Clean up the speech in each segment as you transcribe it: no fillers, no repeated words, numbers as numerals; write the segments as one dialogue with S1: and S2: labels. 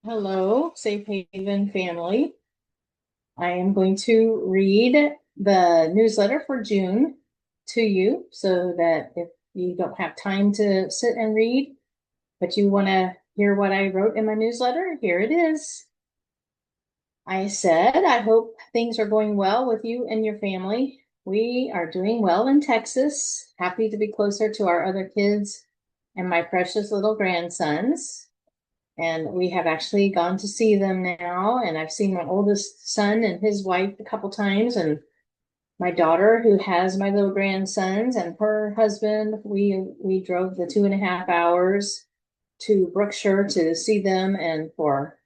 S1: Hello, Safe Haven family. I am going to read the newsletter for June to you so that if you don't have time to sit and read, but you want to hear what I wrote in my newsletter, here it is. I said, I hope things are going well with you and your family. We are doing well in Texas, happy to be closer to our other kids and my precious little grandsons. And we have actually gone to see them now. And I've seen my oldest son and his wife a couple times, and my daughter, who has my little grandsons, and her husband. We drove the 2.5 hours to Brookshire to see them, and for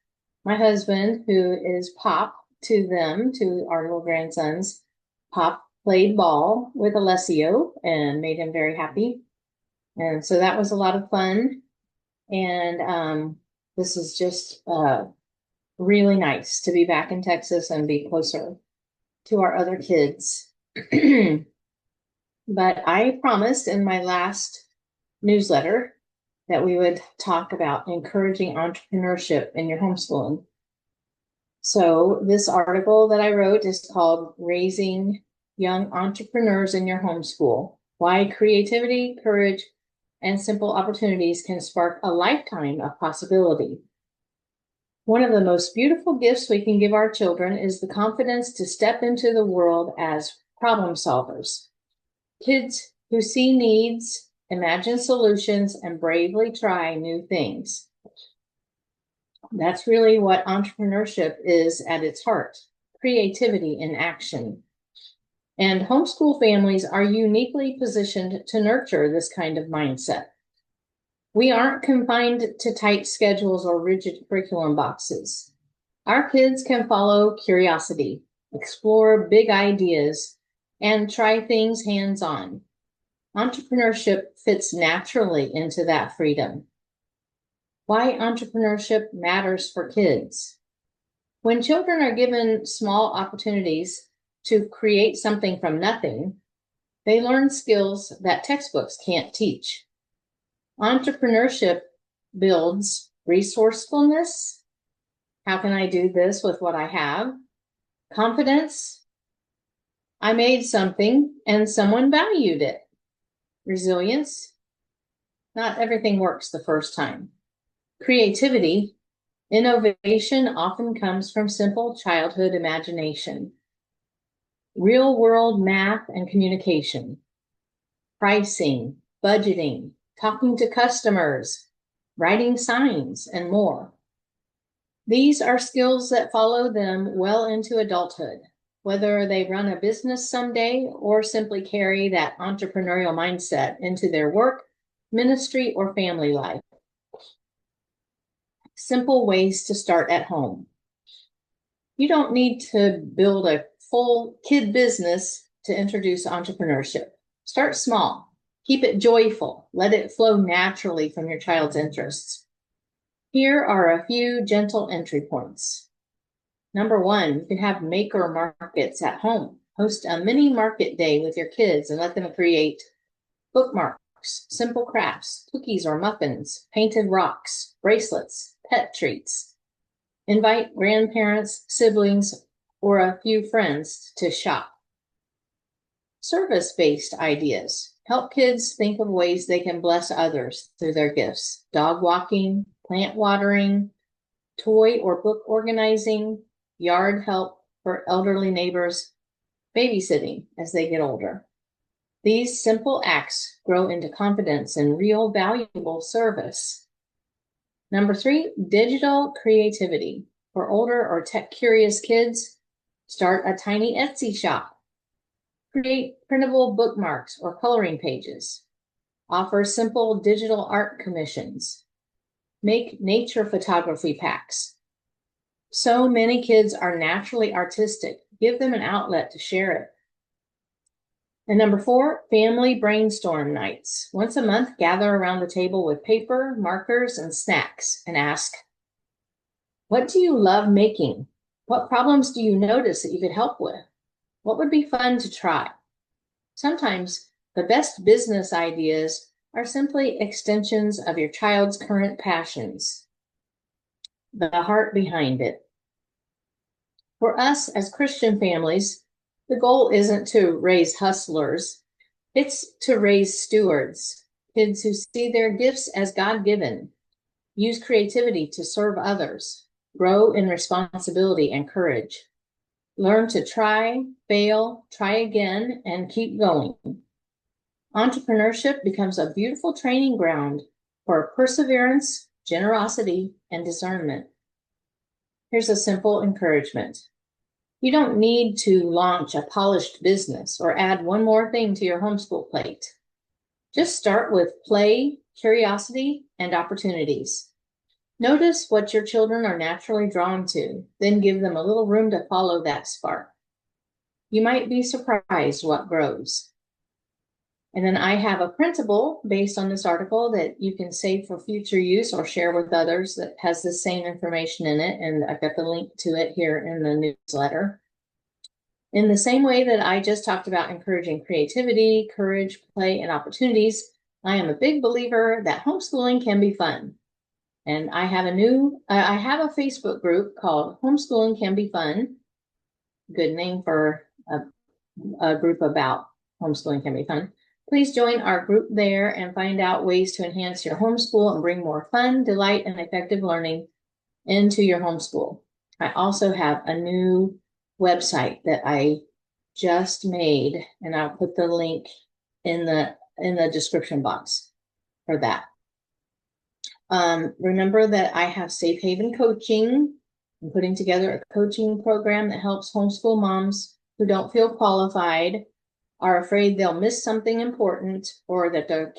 S1: my husband, who is Pop to them, to our little grandsons, Pop played ball with Alessio and made him very happy. And so that was a lot of fun. And this is just really nice to be back in Texas and be closer to our other kids. But I promised in my last newsletter that we would talk about encouraging entrepreneurship in your homeschooling. So this article that I wrote is called Raising Young Entrepreneurs in Your Homeschool: Why Creativity, Courage, and Simple Opportunities Can Spark a Lifetime of Possibility. One of the most beautiful gifts we can give our children is the confidence to step into the world as problem solvers. Kids who see needs, imagine solutions, and bravely try new things. That's really what entrepreneurship is at its heart: creativity in action. And homeschool families are uniquely positioned to nurture this kind of mindset. We aren't confined to tight schedules or rigid curriculum boxes. Our kids can follow curiosity, explore big ideas, and try things hands on. Entrepreneurship fits naturally into that freedom. Why entrepreneurship matters for kids. When children are given small opportunities to create something from nothing, they learn skills that textbooks can't teach. Entrepreneurship builds resourcefulness. How can I do this with what I have? Confidence. I made something and someone valued it. Resilience. Not everything works the first time. Creativity. Innovation often comes from simple childhood imagination. Real world math and communication. Pricing, budgeting, talking to customers, writing signs, and more. These are skills that follow them well into adulthood, whether they run a business someday or simply carry that entrepreneurial mindset into their work, ministry, or family life. Simple ways to start at home. You don't need to build a full kid business to introduce entrepreneurship. Start small. Keep it joyful. Let it flow naturally from your child's interests. Here are a few gentle entry points. Number one, you can have maker markets at home. Host a mini market day with your kids and let them create bookmarks, simple crafts, cookies or muffins, painted rocks, bracelets, pet treats. Invite grandparents, siblings, or a few friends to shop. Service-based ideas. Help kids think of ways they can bless others through their gifts. Dog walking, plant watering, toy or book organizing, yard help for elderly neighbors, babysitting as they get older. These simple acts grow into confidence and real valuable service. Number three, digital creativity. For older or tech-curious kids, start a tiny Etsy shop. Create printable bookmarks or coloring pages. Offer simple digital art commissions. Make nature photography packs. So many kids are naturally artistic. Give them an outlet to share it. And number four, family brainstorm nights. Once a month, gather around the table with paper, markers, and snacks and ask, what do you love making? What problems do you notice that you could help with? What would be fun to try? Sometimes the best business ideas are simply extensions of your child's current passions. the heart behind it. For us as Christian families, the goal isn't to raise hustlers, it's to raise stewards, kids who see their gifts as God-given, use creativity to serve others, grow in responsibility and courage, learn to try, fail, try again, and keep going. Entrepreneurship becomes a beautiful training ground for perseverance, generosity, and discernment. Here's a simple encouragement. You don't need to launch a polished business or add one more thing to your homeschool plate. Just start with play, curiosity, and opportunities. Notice what your children are naturally drawn to, then give them a little room to follow that spark. You might be surprised what grows. And then I have a printable based on this article that you can save for future use or share with others that has the same information in it. And I've got the link to it here in the newsletter. In the same way that I just talked about encouraging creativity, courage, play, and opportunities, I am a big believer that homeschooling can be fun. And I have a Facebook group called Homeschooling Can Be Fun. Good name for a group about homeschooling can be fun. Please join our group there and find out ways to enhance your homeschool and bring more fun, delight, and effective learning into your homeschool. I also have a new website that I just made, and I'll put the link in the description box for that. Remember that I have Safe Haven Coaching. I'm putting together a coaching program that helps homeschool moms who don't feel qualified, are afraid they'll miss something important, or that their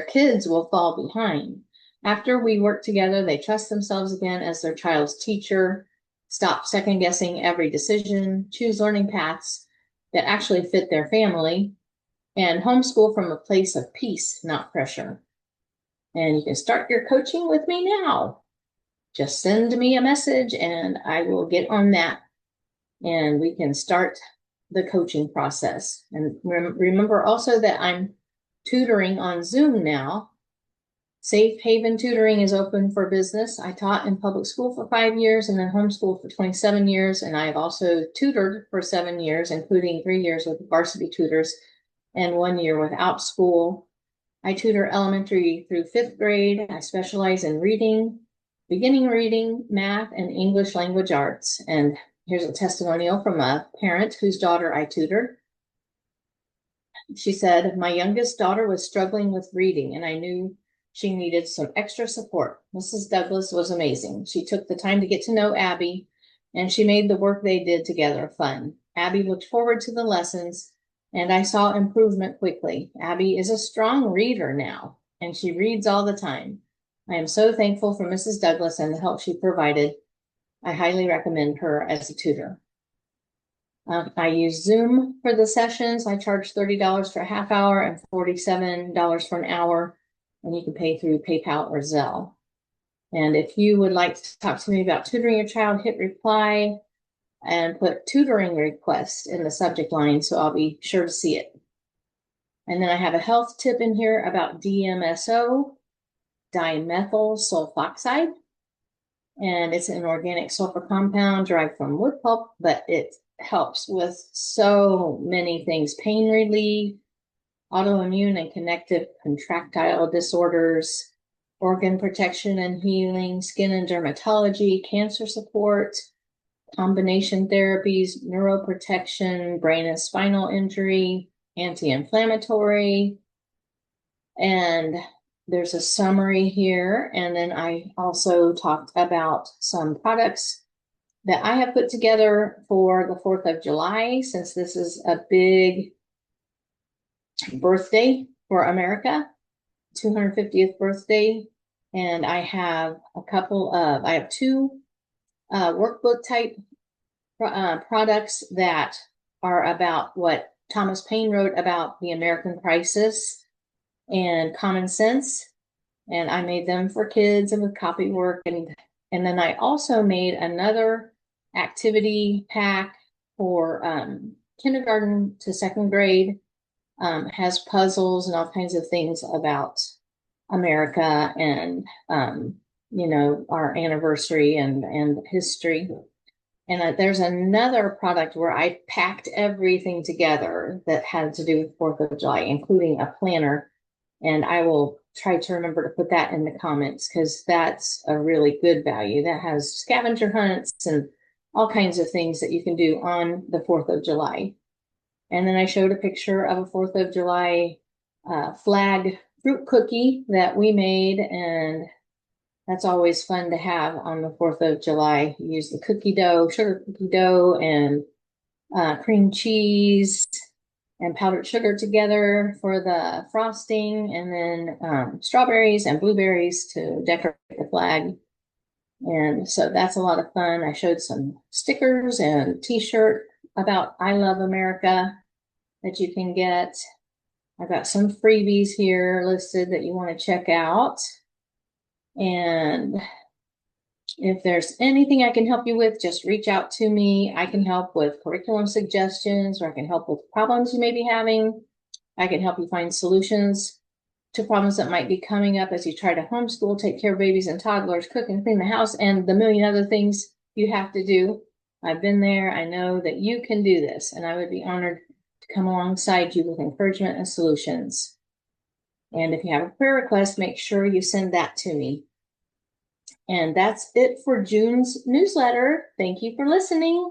S1: kids will fall behind. After we work together, they trust themselves again as their child's teacher, stop second guessing every decision, choose learning paths that actually fit their family, and homeschool from a place of peace, not pressure. And you can start your coaching with me now. Just send me a message and I will get on that and we can start the coaching process. And remember also that I'm tutoring on Zoom now. Safe Haven Tutoring is open for business. I taught in public school for 5 years and then homeschooled for 27 years. And I've also tutored for 7 years, including 3 years with varsity tutors and 1 year without school. I tutor elementary through 5th grade. I specialize in reading, beginning reading, math, and English language arts. And here's a testimonial from a parent whose daughter I tutored. She said, my youngest daughter was struggling with reading and I knew she needed some extra support. Mrs. Douglas was amazing. She took the time to get to know Abby and she made the work they did together fun. Abby looked forward to the lessons and I saw improvement quickly. Abby is a strong reader now and she reads all the time. I am so thankful for Mrs. Douglas and the help she provided. I highly recommend her as a tutor. I use Zoom for the sessions. I charge $30 for a half hour and $47 for an hour, and you can pay through PayPal or Zelle. And if you would like to talk to me about tutoring your child, hit reply and put tutoring request in the subject line, so I'll be sure to see it. And then I have a health tip in here about DMSO, dimethyl sulfoxide. And it's an organic sulfur compound derived from wood pulp, but it helps with so many things: pain relief, autoimmune and connective contractile disorders, organ protection and healing, skin and dermatology, cancer support, combination therapies, neuroprotection, brain and spinal injury, anti-inflammatory, and there's a summary here. And then I also talked about some products that I have put together for the 4th of July, since this is a big birthday for America, 250th birthday. And I have I have 2 workbook type products that are about what Thomas Paine wrote about the American crisis and common sense. And I made them for kids and with copy work. And then I also made another activity pack for kindergarten to 2nd grade. Has puzzles and all kinds of things about America and our anniversary and history. And there's another product where I packed everything together that had to do with 4th of July, including a planner. And I will try to remember to put that in the comments because that's a really good value. That has scavenger hunts and all kinds of things that you can do on the 4th of July. And then I showed a picture of a 4th of July flag fruit cookie that we made, and that's always fun to have on the 4th of July. You use the cookie dough, sugar cookie dough, and cream cheese and powdered sugar together for the frosting, and then strawberries and blueberries to decorate the flag. And so that's a lot of fun. I showed some stickers and t-shirt about I Love America that you can get. I've got some freebies here listed that you want to check out. And if there's anything I can help you with, just reach out to me. I can help with curriculum suggestions, or I can help with problems you may be having. I can help you find solutions to problems that might be coming up as you try to homeschool, take care of babies and toddlers, cook and clean the house, and the million other things you have to do. I've been there. I know that you can do this, and I would be honored to come alongside you with encouragement and solutions. And if you have a prayer request, make sure you send that to me. And that's it for June's newsletter. Thank you for listening.